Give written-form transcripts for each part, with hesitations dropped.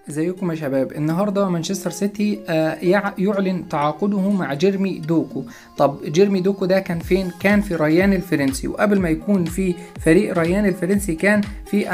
ازيكم يا شباب؟ النهارده مانشستر سيتي يعلن تعاقده مع جيرمي دوكو. طب جيرمي دوكو ده كان فين؟ كان في ريان الفرنسي، وقبل ما يكون في فريق ريان الفرنسي كان في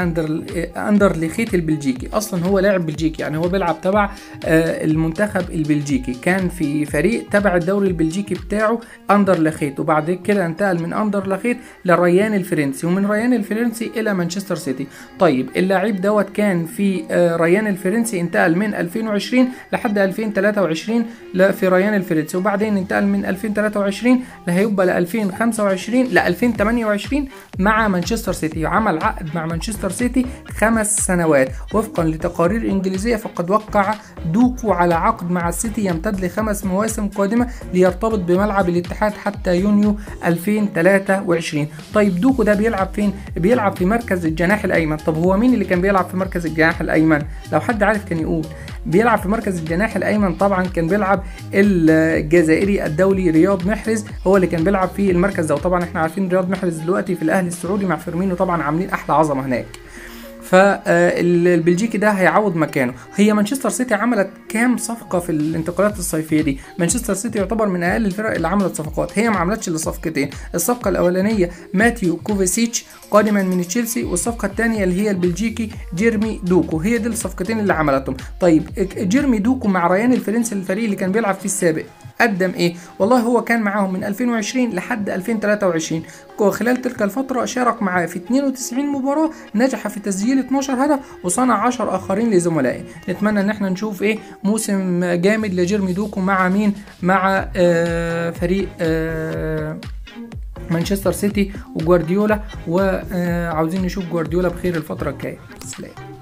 اندرليخت البلجيكي. اصلا هو لاعب بلجيكي، يعني هو بيلعب تبع المنتخب البلجيكي، كان في فريق تبع الدوري البلجيكي بتاعه اندرليخت، وبعد كده انتقل من اندرليخت لريان الفرنسي، ومن ريان الفرنسي الى مانشستر سيتي. طيب اللاعب دوت كان في ريان الفرنسي، انتقل من 2020 لحد 2023 في ريان الفرنسي، وبعدين انتقل من 2023 هيبقى ل 2025 ل 2028 مع مانشستر سيتي. عمل عقد مع مانشستر سيتي 5 سنوات وفقا لتقارير انجليزيه، فقد وقع دوكو على عقد مع السيتي يمتد ل5 مواسم قادمه ليرتبط بملعب الاتحاد حتى يونيو 2023. طيب دوكو ده بيلعب فين؟ بيلعب في مركز الجناح الايمن. طب هو مين اللي كان بيلعب في مركز الجناح الايمن؟ لو حد عارف كان يقول. بيلعب في مركز الجناح الايمن طبعا كان بيلعب الجزائري الدولي رياض محرز، هو اللي كان بيلعب في المركز ده. وطبعا احنا عارفين رياض محرز دلوقتي في الاهلي السعودي مع فيرمينو، طبعا عاملين احلى عظمه هناك. فالبلجيكي ده هيعوض مكانه. هي مانشستر سيتي عملت كام صفقه في الانتقالات الصيفيه دي؟ مانشستر سيتي يعتبر من اقل الفرق اللي عملت صفقات، هي ما عملتش الا صفقتين. الصفقه الاولانيه ماتيو كوفاسيتش قادما من تشيلسي، والصفقه الثانيه اللي هي البلجيكي جيرمي دوكو. هي دي الصفقتين اللي عملتهم. طيب جيرمي دوكو مع ريان الفرنسي الفريق اللي كان بيلعب فيه السابق قدم ايه؟ والله هو كان معاهم من 2020 لحد 2023. خلال تلك الفترة شارك معاه في 92 مباراة، نجح في تسجيل 12 هدف وصنع 10 آخرين لزملائه. نتمنى ان احنا نشوف موسم جامد لجيرمي دوكو مع مين؟ مع فريق مانشستر سيتي وجوارديولا، وعاوزين نشوف جوارديولا بخير الفترة الجاية. سلام.